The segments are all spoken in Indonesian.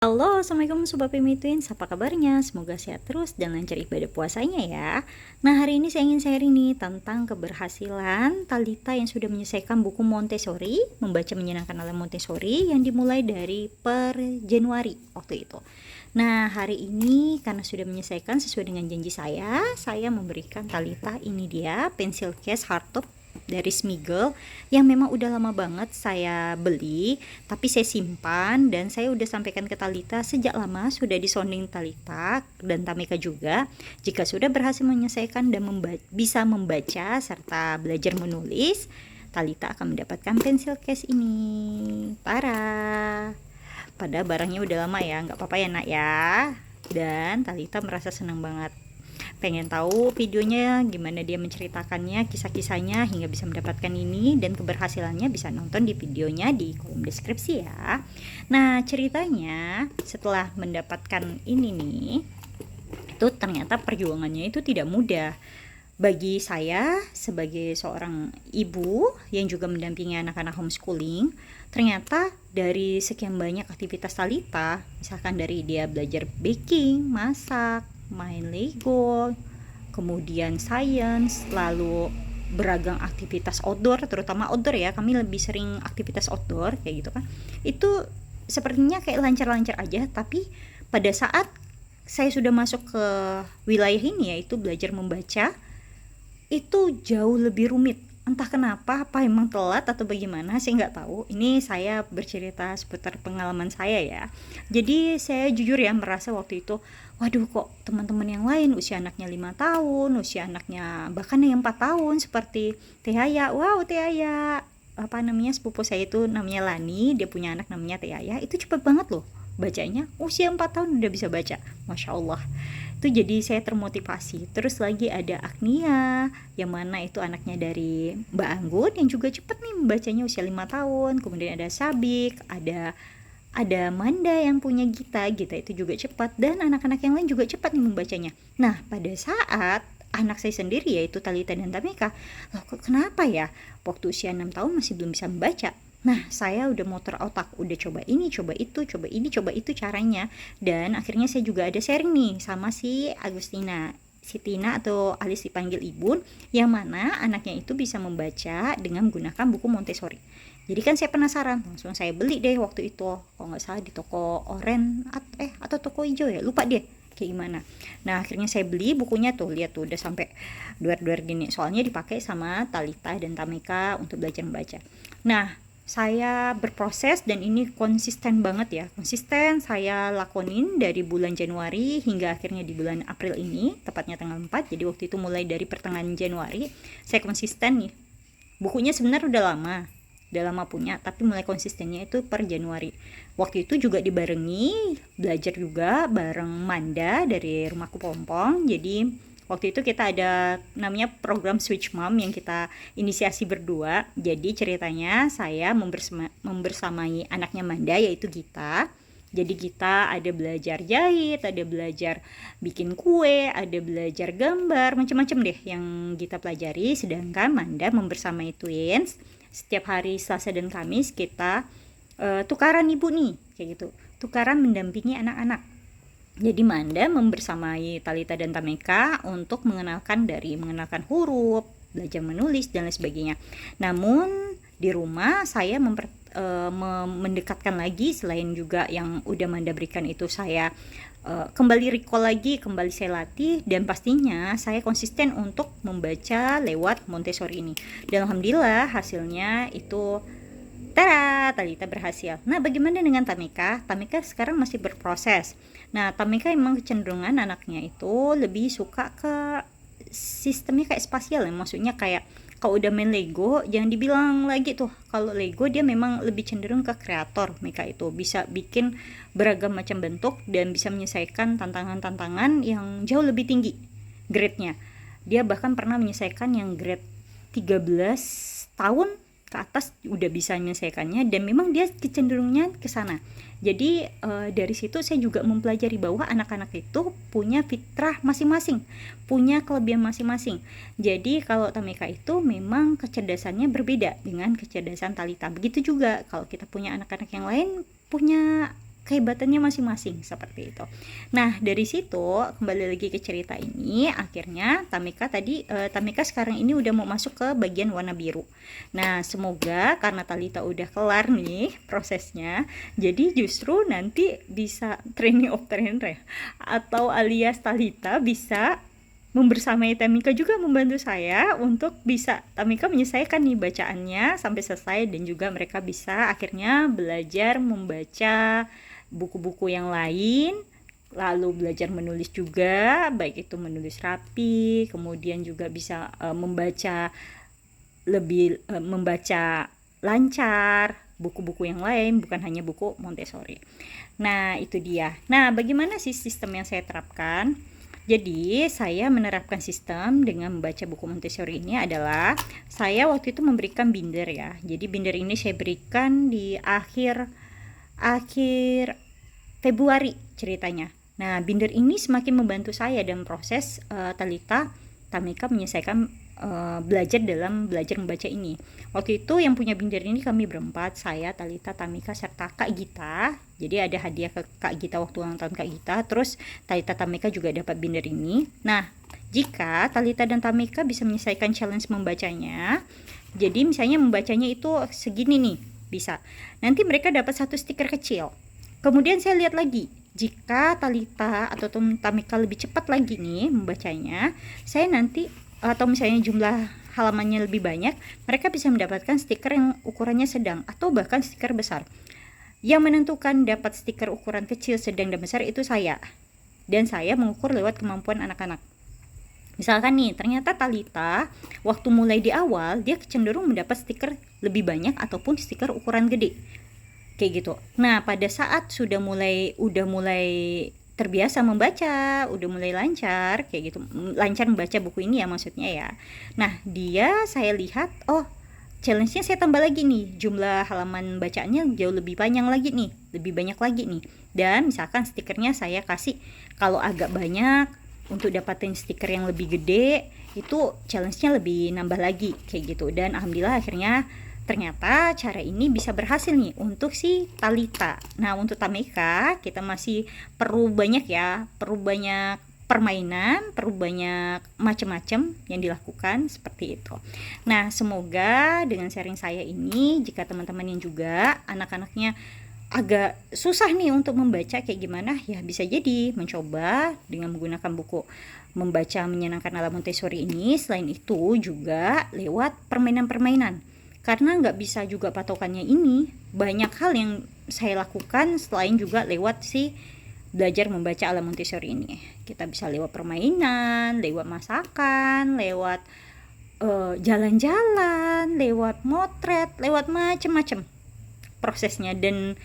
Halo, Assalamualaikum Sobat Pimi Twins, apa kabarnya? Semoga sehat terus dan lancar ibadah puasanya ya. Nah, hari ini saya ingin sharing nih tentang keberhasilan Talita yang sudah menyelesaikan buku Montessori, membaca menyenangkan ala Montessori yang dimulai dari per Januari waktu itu. Nah, hari ini karena sudah menyelesaikan sesuai dengan janji saya memberikan Talita ini dia pensil case hardtop dari Smiggle yang memang udah lama banget saya beli, tapi saya simpan dan saya udah sampaikan ke Talita sejak lama, sudah disonding Talita dan Tamika juga. Jika sudah berhasil menyelesaikan dan bisa membaca serta belajar menulis, Talita akan mendapatkan pensil case ini. Tara. Pada barangnya udah lama ya, nggak apa-apa ya nak ya. Dan Talita merasa senang banget. Pengen tahu videonya gimana dia menceritakannya, kisah-kisahnya hingga bisa mendapatkan ini, dan keberhasilannya bisa nonton di videonya di kolom deskripsi ya. Nah, ceritanya setelah mendapatkan ini nih, itu ternyata perjuangannya itu tidak mudah. Bagi saya sebagai seorang ibu yang juga mendampingi anak-anak homeschooling, ternyata dari sekian banyak aktivitas Talita, misalkan dari dia belajar baking, masak, main Lego, kemudian science, lalu beragam aktivitas outdoor, terutama outdoor ya, kami lebih sering aktivitas outdoor kayak gitu kan. Itu sepertinya kayak lancar-lancar aja, tapi pada saat saya sudah masuk ke wilayah ini, yaitu belajar membaca, itu jauh lebih rumit. Entah kenapa, apa emang telat atau bagaimana, saya nggak tahu. Ini saya bercerita seputar pengalaman saya ya. Jadi saya jujur ya merasa waktu itu, waduh kok teman-teman yang lain usia anaknya 5 tahun, usia anaknya bahkan yang 4 tahun seperti Teh Aya. Wow, Teh Aya, apa namanya, sepupu saya itu namanya Lani, dia punya anak namanya Teh Aya. Itu cepet banget loh bacanya, usia 4 tahun udah bisa baca. Masya Allah. Itu jadi saya termotivasi. Terus lagi ada Agnia, yang mana itu anaknya dari Mbak Anggun yang juga cepet nih membacanya usia 5 tahun. Kemudian ada Sabik, ada Manda yang punya Gita itu juga cepat, dan anak-anak yang lain juga cepat nih membacanya. Nah, pada saat anak saya sendiri yaitu Talita dan Tamika, loh kok kenapa ya waktu usia 6 tahun masih belum bisa membaca? Nah, saya udah motor otak, udah coba ini, coba itu, coba ini, coba itu caranya. Dan akhirnya saya juga ada sharing nih sama si Agustina, si Tina atau alis dipanggil Ibun, yang mana anaknya itu bisa membaca dengan menggunakan buku Montessori. Jadi kan saya penasaran, langsung saya beli deh waktu itu, kalau nggak salah di toko oren atau toko hijau ya, lupa deh kayak gimana. Nah, akhirnya saya beli bukunya tuh, lihat tuh udah sampai duar-duar gini, soalnya dipakai sama Talita dan Tamika untuk belajar membaca. Nah, saya berproses dan ini konsisten banget ya, konsisten saya lakonin dari bulan Januari hingga akhirnya di bulan April ini, tepatnya tanggal 4. Jadi waktu itu mulai dari pertengahan Januari saya konsisten nih. Bukunya sebenarnya udah lama punya, tapi mulai konsistennya itu per Januari. Waktu itu juga dibarengi belajar juga bareng Manda dari Rumahku Pompong. Jadi waktu itu kita ada namanya program Switch Mom yang kita inisiasi berdua. Jadi ceritanya saya membersamai anaknya Manda yaitu Gita. Jadi kita ada belajar jahit, ada belajar bikin kue, ada belajar gambar, macam-macam deh yang kita pelajari. Sedangkan Manda membersamai twins, setiap hari Selasa dan Kamis kita tukaran ibu nih, kayak gitu. Tukaran mendampingi anak-anak. Jadi Manda membersamai Talita dan Tameka untuk mengenalkan huruf, belajar menulis dan lain sebagainya. Namun di rumah saya mendekatkan lagi, selain juga yang udah Manda berikan itu, saya kembali recall lagi, kembali saya latih, dan pastinya saya konsisten untuk membaca lewat Montessori ini. Dan alhamdulillah hasilnya itu Tara, Talita berhasil. Nah, bagaimana dengan Tamika? Tamika sekarang masih berproses. Nah, Tamika emang kecenderungan anaknya itu lebih suka ke sistemnya kayak spasial ya. Maksudnya kayak kalau udah main Lego, jangan dibilang lagi tuh. Kalau Lego dia memang lebih cenderung ke kreator. Mika itu bisa bikin beragam macam bentuk dan bisa menyelesaikan tantangan-tantangan yang jauh lebih tinggi grade-nya. Dia bahkan pernah menyelesaikan yang grade 13 tahun ke atas udah bisa menyelesaikannya, dan memang dia kecenderungnya ke sana. Jadi dari situ saya juga mempelajari bahwa anak-anak itu punya fitrah masing-masing, punya kelebihan masing-masing. Jadi kalau Tamika itu memang kecerdasannya berbeda dengan kecerdasan Talita. Begitu juga kalau kita punya anak-anak yang lain punya kehebatannya masing-masing seperti itu. Nah, dari situ kembali lagi ke cerita ini, akhirnya Tamika sekarang ini udah mau masuk ke bagian warna biru. Nah, semoga karena Talita udah kelar nih prosesnya, jadi justru nanti bisa training of trainer ya, atau alias Talita bisa membersamai Tamika juga membantu saya untuk bisa Tamika menyelesaikan nih bacaannya sampai selesai, dan juga mereka bisa akhirnya belajar membaca buku-buku yang lain, lalu belajar menulis juga, baik itu menulis rapi, kemudian juga bisa membaca lancar buku-buku yang lain, bukan hanya buku Montessori. Nah, itu dia. Nah, bagaimana sih sistem yang saya terapkan? Jadi saya menerapkan sistem dengan membaca buku Montessori ini adalah saya waktu itu memberikan binder ya. Jadi binder ini saya berikan di akhir Februari ceritanya. Nah, binder ini semakin membantu saya dalam proses Tamika menyelesaikan belajar membaca ini. Waktu itu yang punya binder ini kami berempat, saya, Talita, Tamika, serta Kak Gita. Jadi ada hadiah ke Kak Gita waktu ulang tahun Kak Gita. Terus Talita, Tamika juga dapat binder ini. Nah, jika Talita dan Tamika bisa menyelesaikan challenge membacanya, jadi misalnya membacanya itu segini nih, bisa. Nanti mereka dapat 1 stiker kecil. Kemudian saya lihat lagi, jika Talita atau Tamika lebih cepat lagi nih membacanya, saya nanti atau misalnya jumlah halamannya lebih banyak, mereka bisa mendapatkan stiker yang ukurannya sedang atau bahkan stiker besar. Yang menentukan dapat stiker ukuran kecil, sedang, dan besar itu saya. Dan saya mengukur lewat kemampuan anak-anak. Misalkan nih, ternyata Talita waktu mulai di awal dia cenderung mendapat stiker lebih banyak ataupun stiker ukuran gede. Kayak gitu. Nah, pada saat udah mulai terbiasa membaca, udah mulai lancar kayak gitu, lancar membaca buku ini ya maksudnya ya. Nah, saya lihat, oh, challenge-nya saya tambah lagi nih, jumlah halaman bacaannya jauh lebih panjang lagi nih, lebih banyak lagi nih. Dan misalkan stikernya saya kasih, kalau agak banyak untuk dapatin stiker yang lebih gede, itu challenge-nya lebih nambah lagi kayak gitu. Dan alhamdulillah akhirnya ternyata cara ini bisa berhasil nih untuk si Talita. Nah, untuk Tamika kita masih perlu banyak permainan, perlu banyak macam-macam yang dilakukan seperti itu. Nah, semoga dengan sharing saya ini, jika teman-teman yang juga anak-anaknya agak susah nih untuk membaca kayak gimana, ya bisa jadi mencoba dengan menggunakan buku membaca menyenangkan ala Montessori ini. Selain itu juga lewat permainan-permainan. Karena nggak bisa juga patokannya ini, banyak hal yang saya lakukan selain juga lewat si belajar membaca ala Montessori ini. Kita bisa lewat permainan, lewat masakan, lewat jalan-jalan, lewat motret, lewat macam-macam prosesnya. Dan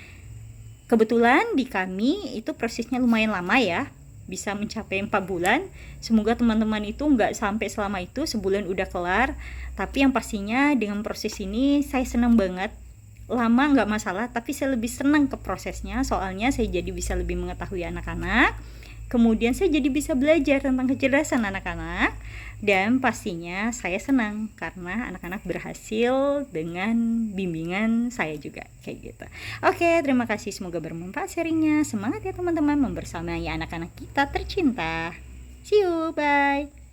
kebetulan di kami itu prosesnya lumayan lama ya, bisa mencapai 4 bulan. Semoga teman-teman itu nggak sampai selama itu, sebulan udah kelar. Tapi yang pastinya dengan proses ini saya senang banget. Lama nggak masalah, tapi saya lebih senang ke prosesnya, soalnya saya jadi bisa lebih mengetahui anak-anak. Kemudian saya jadi bisa belajar tentang kecerdasan anak-anak. Dan pastinya saya senang karena anak-anak berhasil dengan bimbingan saya juga kayak gitu. Oke, terima kasih, semoga bermanfaat sharingnya. Semangat ya teman-teman membersamai anak-anak kita tercinta. See you, bye.